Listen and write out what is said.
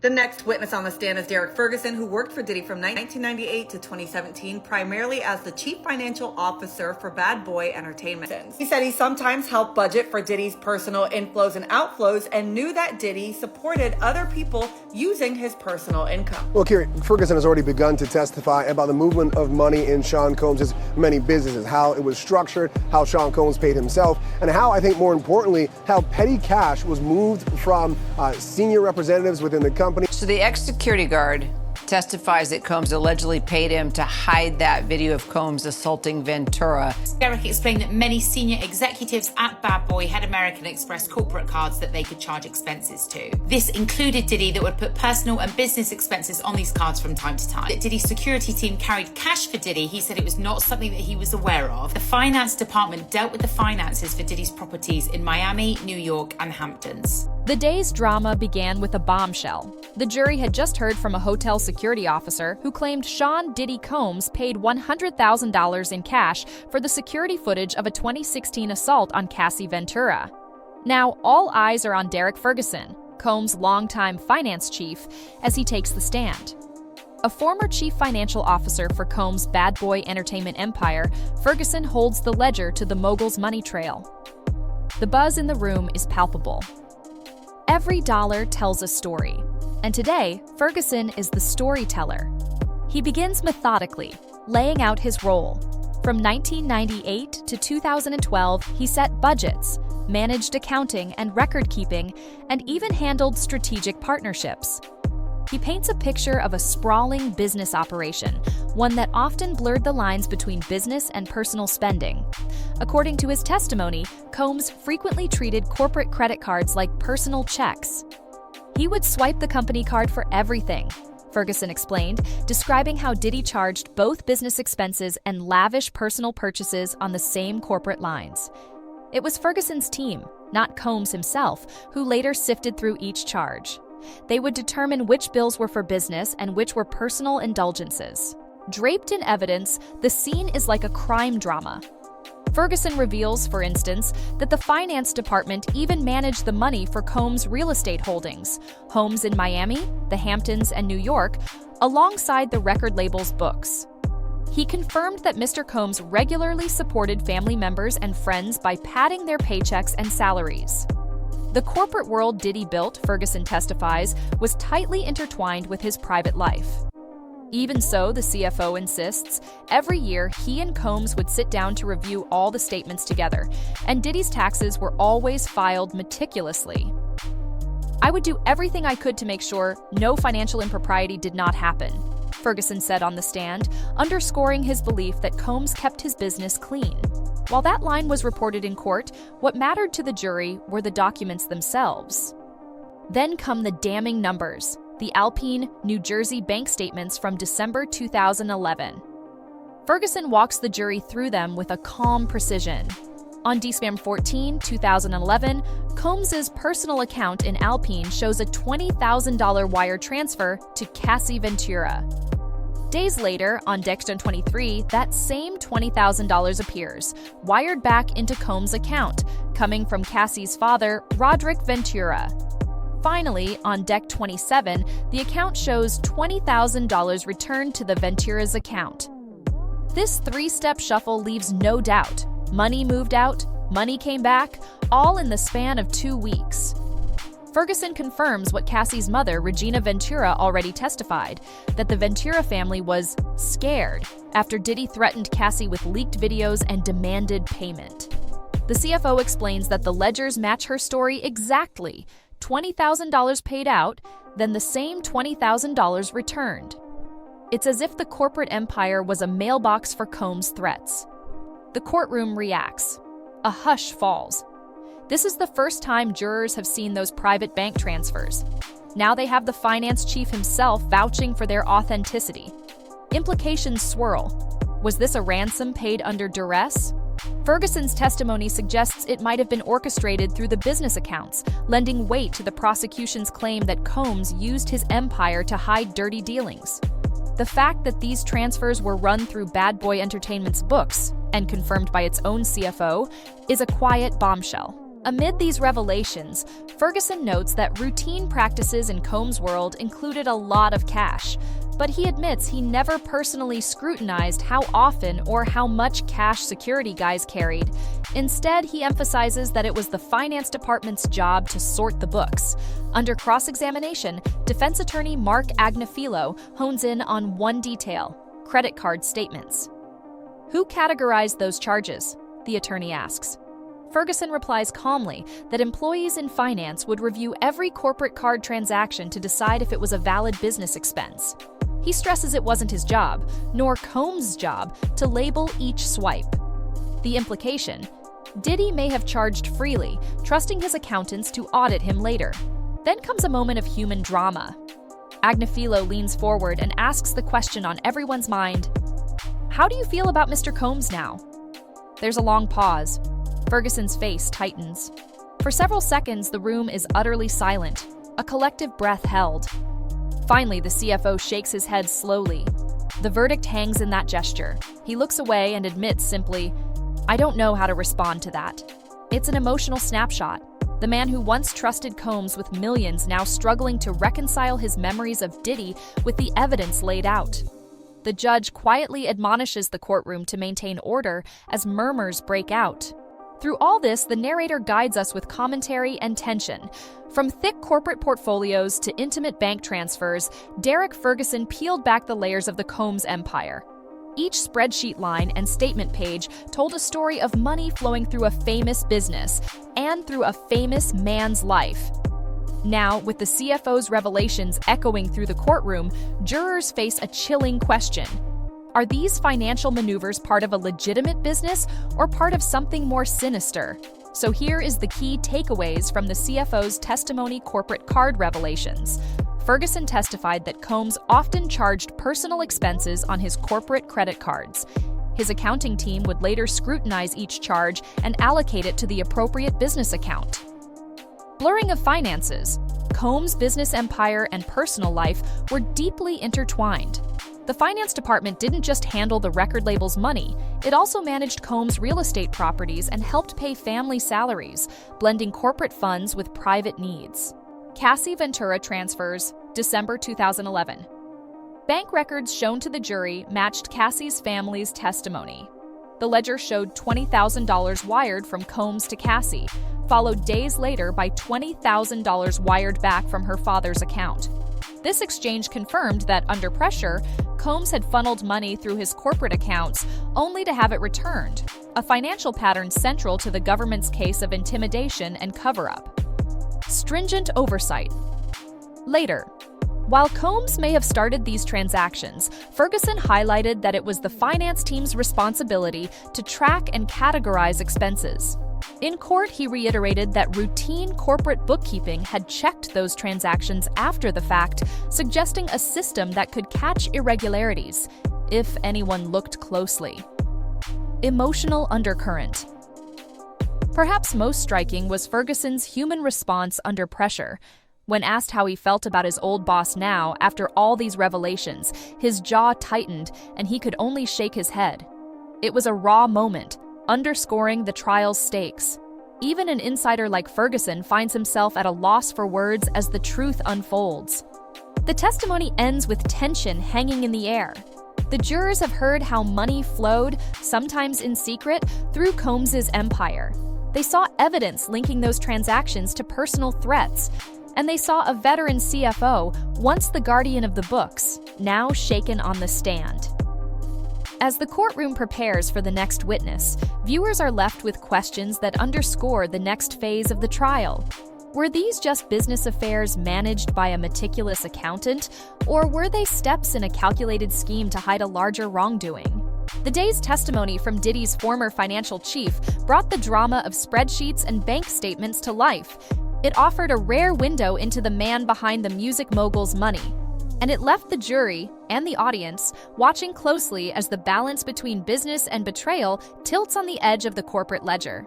The next witness on the stand is Derek Ferguson, who worked for Diddy from 1998 to 2017, primarily as the chief financial officer for Bad Boy Entertainment. He said he sometimes helped budget for Diddy's personal inflows and outflows and knew that Diddy supported other people using his personal income. Well, Kiri, Ferguson has already begun to testify about the movement of money in Sean Combs' many businesses, how it was structured, how Sean Combs paid himself, and how, I think more importantly, how petty cash was moved from senior representatives within the company. So the ex-security guard testifies that Combs allegedly paid him to hide that video of Combs assaulting Ventura. Derek explained that many senior executives at Bad Boy had American Express corporate cards that they could charge expenses to. This included Diddy, that would put personal and business expenses on these cards from time to time. That Diddy's security team carried cash for Diddy, he said it was not something that he was aware of. The finance department dealt with the finances for Diddy's properties in Miami, New York, and Hamptons. The day's drama began with a bombshell. The jury had just heard from a hotel security officer who claimed Sean Diddy Combs paid $100,000 in cash for the security footage of a 2016 assault on Cassie Ventura. Now, all eyes are on Derek Ferguson, Combs' longtime finance chief, as he takes the stand. A former chief financial officer for Combs' Bad Boy Entertainment empire, Ferguson holds the ledger to the mogul's money trail. The buzz in the room is palpable. Every dollar tells a story, and today, Ferguson is the storyteller. He begins methodically, laying out his role. From 1998 to 2012, he set budgets, managed accounting and record-keeping, and even handled strategic partnerships. He paints a picture of a sprawling business operation, one that often blurred the lines between business and personal spending. According to his testimony, Combs frequently treated corporate credit cards like personal checks. He would swipe the company card for everything, Ferguson explained, describing how Diddy charged both business expenses and lavish personal purchases on the same corporate lines. It was Ferguson's team, not Combs himself, who later sifted through each charge. They would determine which bills were for business and which were personal indulgences. Draped in evidence, the scene is like a crime drama. Ferguson reveals, for instance, that the finance department even managed the money for Combs' real estate holdings, homes in Miami, the Hamptons, and New York, alongside the record label's books. He confirmed that Mr. Combs regularly supported family members and friends by padding their paychecks and salaries. The corporate world Diddy built, Ferguson testifies, was tightly intertwined with his private life. Even so, the CFO insists, every year he and Combs would sit down to review all the statements together, and Diddy's taxes were always filed meticulously. "I would do everything I could to make sure no financial impropriety did not happen," Ferguson said on the stand, underscoring his belief that Combs kept his business clean. While that line was reported in court, what mattered to the jury were the documents themselves. Then come the damning numbers, the Alpine, New Jersey bank statements from December 2011. Ferguson walks the jury through them with a calm precision. On December 14, 2011, Combs' personal account in Alpine shows a $20,000 wire transfer to Cassie Ventura. Days later, on December 23, that same $20,000 appears, wired back into Combs' account, coming from Cassie's father, Roderick Ventura. Finally, on December 27, the account shows $20,000 returned to the Ventura's account. This three-step shuffle leaves no doubt. Money moved out, money came back, all in the span of 2 weeks. Ferguson confirms what Cassie's mother, Regina Ventura, already testified, that the Ventura family was scared after Diddy threatened Cassie with leaked videos and demanded payment. The CFO explains that the ledgers match her story exactly. $20,000 paid out, then the same $20,000 returned. It's as if the corporate empire was a mailbox for Combs' threats. The courtroom reacts. A hush falls. This is the first time jurors have seen those private bank transfers. Now they have the finance chief himself vouching for their authenticity. Implications swirl. Was this a ransom paid under duress? Ferguson's testimony suggests it might have been orchestrated through the business accounts, lending weight to the prosecution's claim that Combs used his empire to hide dirty dealings. The fact that these transfers were run through Bad Boy Entertainment's books, and confirmed by its own CFO, is a quiet bombshell. Amid these revelations, Ferguson notes that routine practices in Combs' world included a lot of cash, but he admits he never personally scrutinized how often or how much cash security guys carried. Instead, he emphasizes that it was the finance department's job to sort the books. Under cross-examination, defense attorney Mark Agnafilo hones in on one detail: credit card statements. "Who categorized those charges?" the attorney asks. Ferguson replies calmly that employees in finance would review every corporate card transaction to decide if it was a valid business expense. He stresses it wasn't his job, nor Combs' job, to label each swipe. The implication: Diddy may have charged freely, trusting his accountants to audit him later. Then comes a moment of human drama. Agnafilo leans forward and asks the question on everyone's mind: "How do you feel about Mr. Combs now?" There's a long pause. Ferguson's face tightens. For several seconds, the room is utterly silent, a collective breath held. Finally, the CFO shakes his head slowly. The verdict hangs in that gesture. He looks away and admits simply, "I don't know how to respond to that." It's an emotional snapshot. The man who once trusted Combs with millions now struggling to reconcile his memories of Diddy with the evidence laid out. The judge quietly admonishes the courtroom to maintain order as murmurs break out. Through all this, the narrator guides us with commentary and tension. From thick corporate portfolios to intimate bank transfers, Derek Ferguson peeled back the layers of the Combs empire. Each spreadsheet line and statement page told a story of money flowing through a famous business and through a famous man's life. Now, with the CFO's revelations echoing through the courtroom, jurors face a chilling question. Are these financial maneuvers part of a legitimate business or part of something more sinister? So here is the key takeaways from the CFO's testimony: corporate card revelations. Ferguson testified that Combs often charged personal expenses on his corporate credit cards. His accounting team would later scrutinize each charge and allocate it to the appropriate business account. Blurring of finances. Combs' business empire and personal life were deeply intertwined. The finance department didn't just handle the record label's money, it also managed Combs' real estate properties and helped pay family salaries, blending corporate funds with private needs. Cassie Ventura transfers, December 2011. Bank records shown to the jury matched Cassie's family's testimony. The ledger showed $20,000 wired from Combs to Cassie, followed days later by $20,000 wired back from her father's account. This exchange confirmed that, under pressure, Combs had funneled money through his corporate accounts only to have it returned, a financial pattern central to the government's case of intimidation and cover-up. Stringent oversight. Later, while Combs may have started these transactions, Ferguson highlighted that it was the finance team's responsibility to track and categorize expenses. In court, he reiterated that routine corporate bookkeeping had checked those transactions after the fact, suggesting a system that could catch irregularities, if anyone looked closely. Emotional undercurrent. Perhaps most striking was Ferguson's human response under pressure. When asked how he felt about his old boss now, after all these revelations, his jaw tightened and he could only shake his head. It was a raw moment, underscoring the trial's stakes. Even an insider like Ferguson finds himself at a loss for words as the truth unfolds. The testimony ends with tension hanging in the air. The jurors have heard how money flowed, sometimes in secret, through Combs' empire. They saw evidence linking those transactions to personal threats, and they saw a veteran CFO, once the guardian of the books, now shaken on the stand. As the courtroom prepares for the next witness, viewers are left with questions that underscore the next phase of the trial. Were these just business affairs managed by a meticulous accountant, or were they steps in a calculated scheme to hide a larger wrongdoing? The day's testimony from Diddy's former financial chief brought the drama of spreadsheets and bank statements to life. It offered a rare window into the man behind the music mogul's money. And it left the jury and the audience watching closely as the balance between business and betrayal tilts on the edge of the corporate ledger.